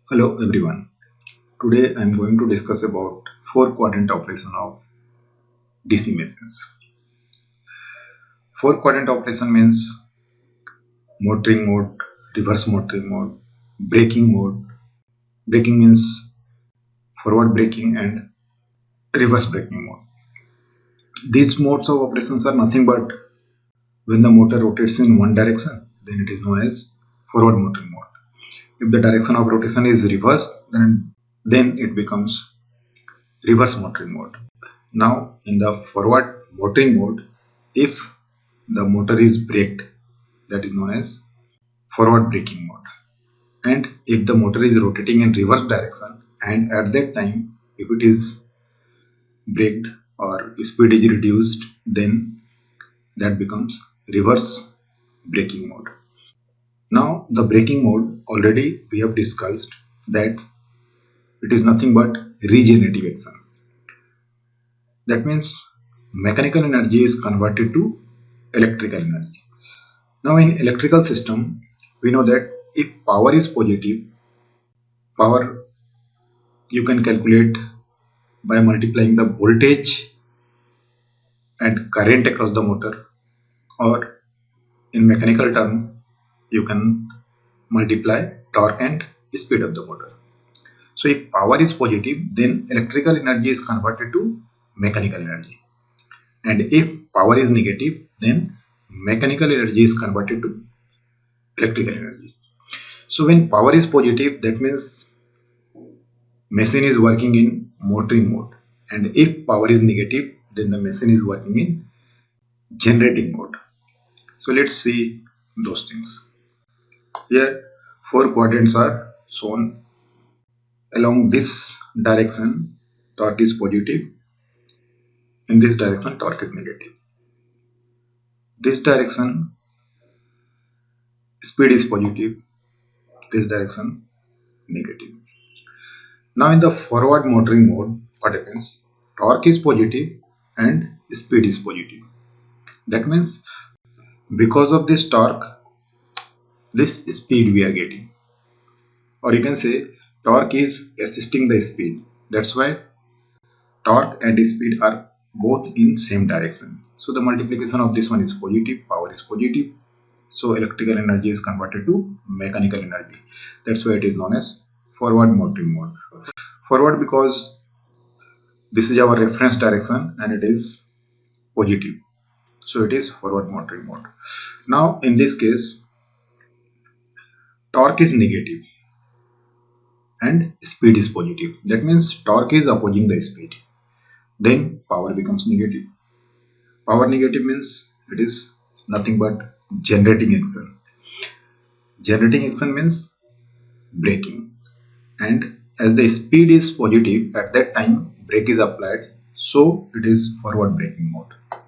Hello everyone. Today I am going to discuss about four quadrant operation of DC machines. Four quadrant operation means motoring mode, reverse motoring mode, braking mode. Braking means forward braking and reverse braking mode. These modes of operations are nothing but when the motor rotates in one direction, then it is known as forward motoring mode. If the direction of rotation is reversed, then it becomes reverse motoring mode. Now, in the forward motoring mode, if the motor is braked, that is known as forward braking mode. And if the motor is rotating in reverse direction, and at that time, if it is braked or speed is reduced, then that becomes reverse braking mode. Now, the braking mode already we have discussed that it is nothing but regenerative action. That means mechanical energy is converted to electrical energy. Now in electrical system, we know that if power is positive, power you can calculate by multiplying the voltage and current across the motor, or in mechanical term, you can multiply torque and speed of the motor. So if power is positive, then electrical energy is converted to mechanical energy. And if power is negative, then mechanical energy is converted to electrical energy. So when power is positive, that means machine is working in motoring mode, and if power is negative, then the machine is working in generating mode. So let's see those things. Here four quadrants are shown. Along this direction torque is positive, in this direction torque is negative. This direction speed is positive, this direction negative. Now in the forward motoring mode, what happens? Torque is positive and speed is positive. That means because of this torque, this speed we are getting. Or you can say torque is assisting the speed. That's why torque and speed are both in same direction. So the multiplication of this one is positive, power is positive. So electrical energy is converted to mechanical energy. That's why it is known as forward motoring mode. Forward because this is our reference direction and it is positive. So it is forward motoring mode. Now in this case, torque is negative and speed is positive. That means torque is opposing the speed. Then power becomes negative. Power negative means it is nothing but generating action. Generating action means braking. And as the speed is positive, at that time brake is applied. So it is forward braking mode.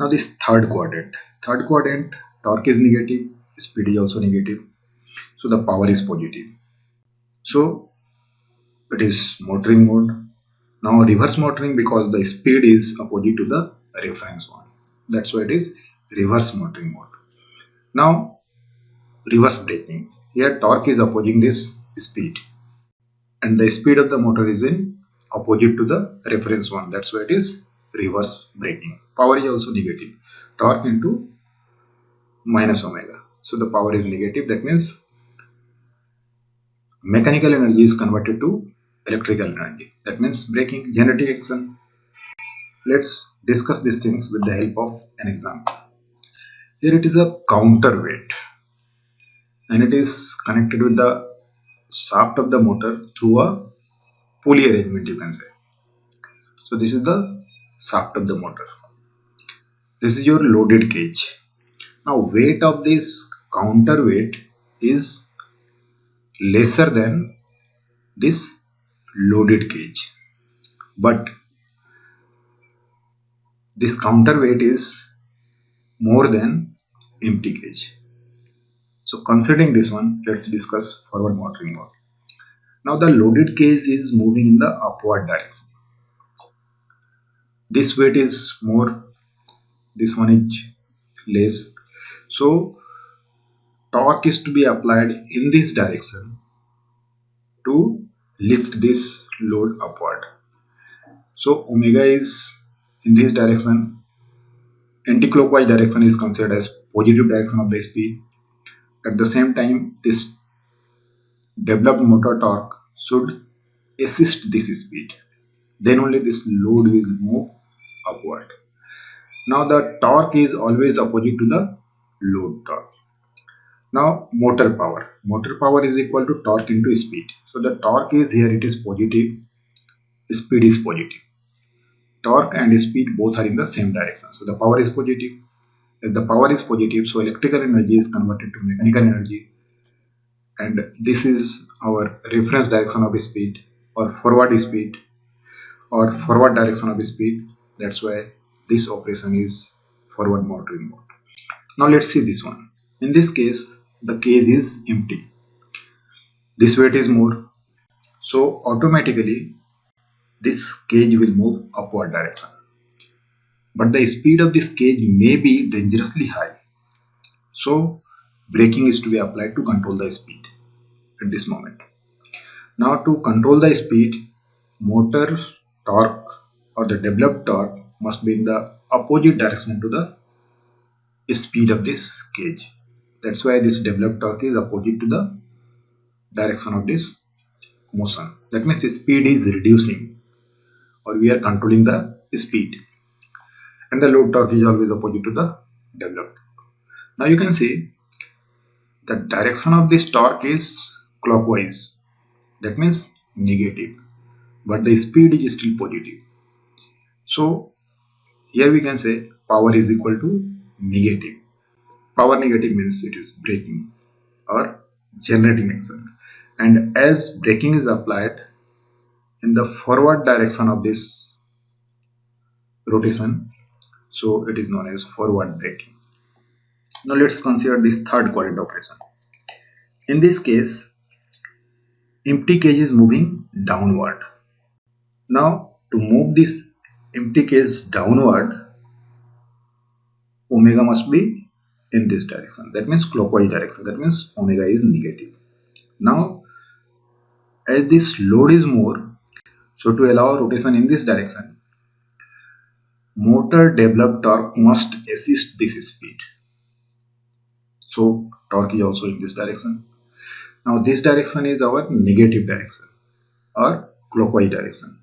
Now this third quadrant. Third quadrant, torque is negative, speed is also negative. So the power is positive. So it is motoring mode. Now reverse motoring because the speed is opposite to the reference one. That's why it is reverse motoring mode. Now reverse braking. Here torque is opposing this speed and the speed of the motor is in opposite to the reference one. That's why it is reverse braking. Power is also negative. Torque into minus omega. So the power is negative. That means mechanical energy is converted to electrical energy. That means braking, generating action. Let's discuss these things with the help of an example. Here it is a counterweight and it is connected with the shaft of the motor through a pulley arrangement, you can say. So this is the shaft of the motor. This is your loaded cage. Now weight of this counterweight is lesser than this loaded cage, but this counterweight is more than empty cage. So considering this one, let's discuss forward motoring mode. Now the loaded cage is moving in the upward direction. This weight is more, this one is less. So torque is to be applied in this direction to lift this load upward. So omega is in this direction. Anti-clockwise direction is considered as positive direction of the speed. At the same time, this developed motor torque should assist this speed. Then only this load will move upward. Now the torque is always opposite to the load torque. Now motor power. Motor power is equal to torque into speed. So the torque is here, it is positive, speed is positive. Torque and speed both are in the same direction. So the power is positive. As the power is positive, so electrical energy is converted to mechanical energy. And this is our reference direction of speed or forward speed or forward direction of speed. That's why this operation is forward motoring mode. Now let's see this one. In this case, the cage is empty. This weight is more. So automatically this cage will move upward direction. But the speed of this cage may be dangerously high. So braking is to be applied to control the speed at this moment. Now to control the speed, motor torque or the developed torque must be in the opposite direction to the speed of this cage. That's why this developed torque is opposite to the direction of this motion. That means the speed is reducing or we are controlling the speed. And the load torque is always opposite to the developed. Now you can see the direction of this torque is clockwise. That means negative. But the speed is still positive. So here we can say power is equal to negative. Power negative means it is braking or generating action. And as braking is applied in the forward direction of this rotation, so it is known as forward braking. Now let's consider this third quadrant operation. In this case, empty cage is moving downward. Now to move this empty cage downward, omega must be in this direction. That means clockwise direction. That means omega is negative. Now as this load is more, so to allow rotation in this direction, motor developed torque must assist this speed. So torque is also in this direction. Now this direction is our negative direction or clockwise direction.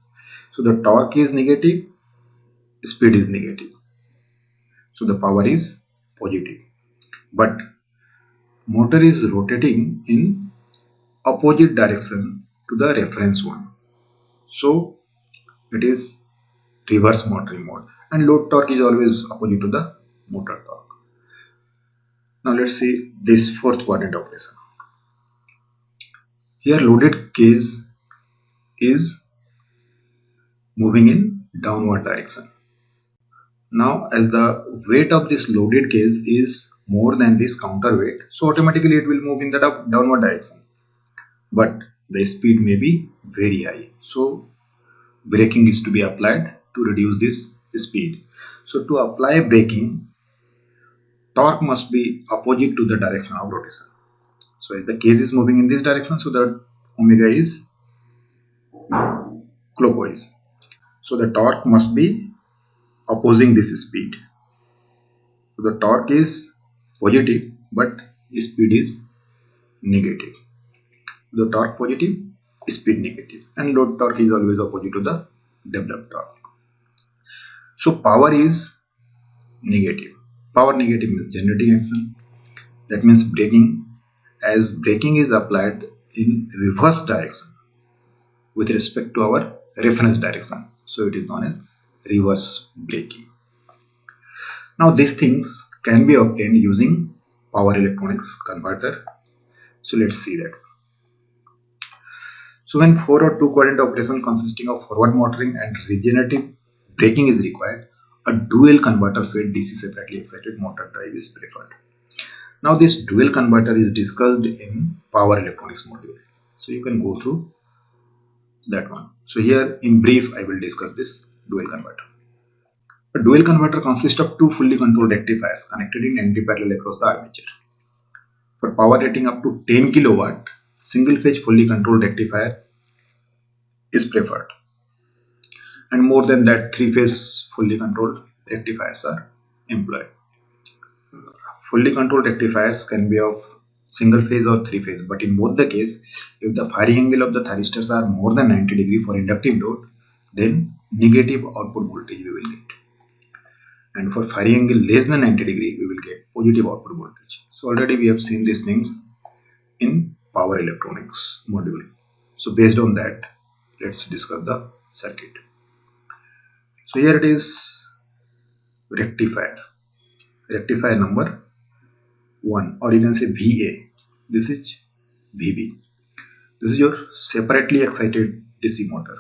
So the torque is negative, speed is negative. So the power is positive. But motor is rotating in opposite direction to the reference one. So it is reverse motoring mode. And load torque is always opposite to the motor torque. Now let's see this fourth quadrant operation. Here loaded cage is moving in downward direction. Now as the weight of this loaded cage is more than this counterweight, so automatically it will move in the downward direction. But the speed may be very high. So braking is to be applied to reduce this speed. So to apply braking, torque must be opposite to the direction of rotation. So if the cage is moving in this direction, so the omega is clockwise. So the torque must be opposing this speed. So the torque is positive, but speed is negative. The torque positive, speed negative, and load torque is always opposite to the developed torque. So power is negative. Power negative means generating action. That means braking. As braking is applied in reverse direction with respect to our reference direction, so it is known as reverse braking. Now these things can be obtained using power electronics converter. So let's see that. So when 4 or 2 quadrant operation consisting of forward motoring and regenerative braking is required, a dual converter fed DC separately excited motor drive is preferred. Now this dual converter is discussed in power electronics module. So you can go through that one. So here in brief I will discuss this dual converter. A dual converter consists of 2 fully controlled rectifiers connected in anti-parallel across the armature. For power rating up to 10 kilowatt, single phase fully controlled rectifier is preferred, and more than that, three phase fully controlled rectifiers are employed. Fully controlled rectifiers can be of single phase or three phase, but in both the case, if the firing angle of the thyristors are more than 90 degree for inductive load, then negative output voltage we will get, and for firing angle less than 90 degree we will get positive output voltage. So already we have seen these things in power electronics module. So based on that, let's discuss the circuit. So here it is, rectifier number 1, or you can say VA. This is VB. This is your separately excited DC motor.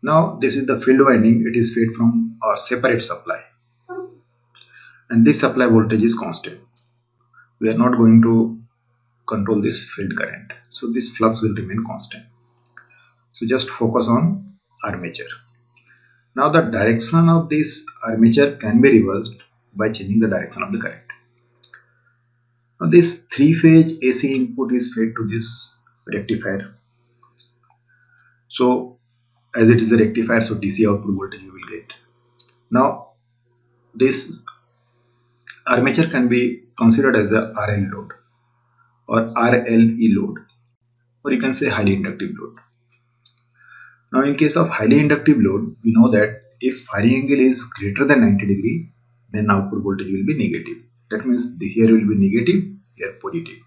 Now this is the field winding. It is fed from a separate supply, and this supply voltage is constant. We are not going to control this field current, so this flux will remain constant. So just focus on armature. Now the direction of this armature can be reversed by changing the direction of the current. Now this three-phase AC input is fed to this rectifier. So as it is a rectifier, so DC output voltage you will get. Now this armature can be considered as a RL load or RLE load, or you can say highly inductive load. Now in case of highly inductive load, we know that if firing angle is greater than 90 degree, then output voltage will be negative. That means here will be negative, here positive.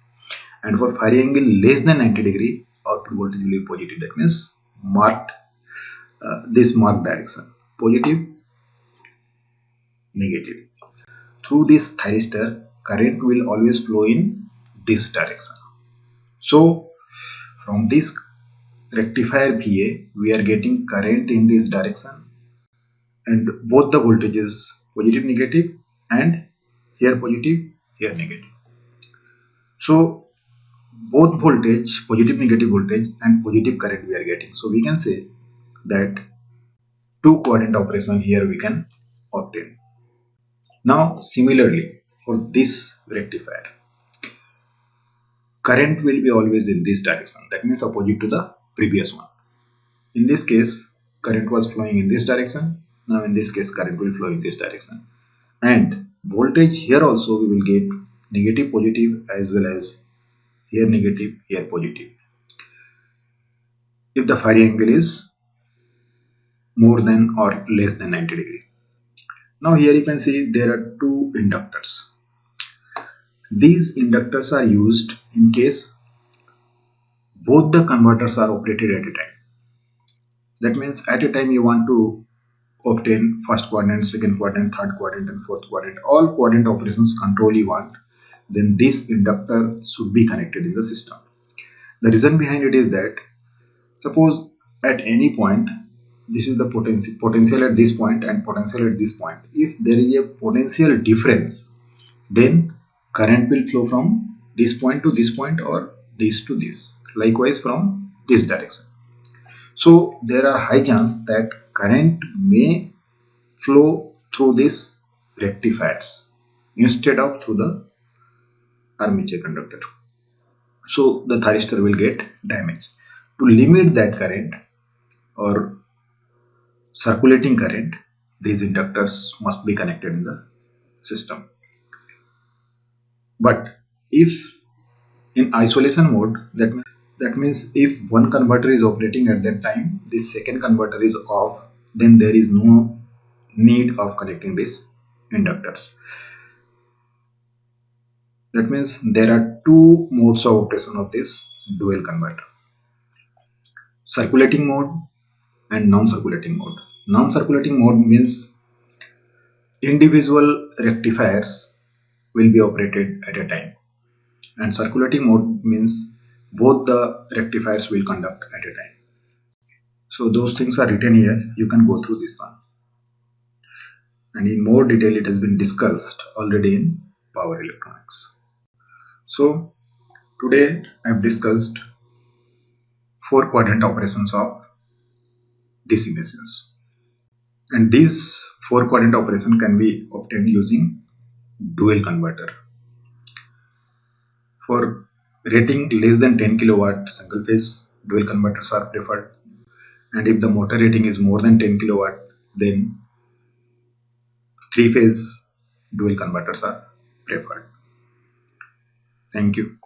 And for firing angle less than 90 degree, output voltage will be positive. That means marked this marked direction, positive, negative. Through this thyristor, current will always flow in this direction. So from this rectifier VA, we are getting current in this direction, and both the voltages positive, negative, and here positive, here negative. So both voltage, positive, negative voltage, and positive current we are getting. So we can say that two quadrant operation here we can obtain. Now similarly for this rectifier, current will be always in this direction. That means opposite to the previous one. In this case, current was flowing in this direction. Now in this case, current will flow in this direction. And voltage here also we will get negative, positive, as well as here negative, here positive, if the firing angle is more than or less than 90 degree. Now here you can see there are two inductors. These inductors are used in case both the converters are operated at a time. That means at a time you want to obtain first quadrant, second quadrant, third quadrant, and fourth quadrant, all quadrant operations control you want, then this inductor should be connected in the system. The reason behind it is that suppose at any point, this is the potential at this point and potential at this point. If there is a potential difference, then current will flow from this point to this point or this to this. Likewise from this direction. So there are high chance that current may flow through these rectifiers instead of through the armature conductor. So the thyristor will get damaged. To limit that current or circulating current, these inductors must be connected in the system. But if in isolation mode, that means if one converter is operating at that time, this second converter is off, then there is no need of connecting these inductors. That means there are two modes of operation of this dual converter: circulating mode and non-circulating mode. Non-circulating mode means individual rectifiers will be operated at a time, and circulating mode means both the rectifiers will conduct at a time. So those things are written here, you can go through this one, and in more detail it has been discussed already in power electronics. So today I have discussed 4 quadrant operations of DC machines, and these 4 quadrant operation can be obtained using dual converter. For Rating less than 10 kilowatt single phase dual converters are preferred, and if the motor rating is more than 10 kilowatt, then three phase dual converters are preferred. Thank you.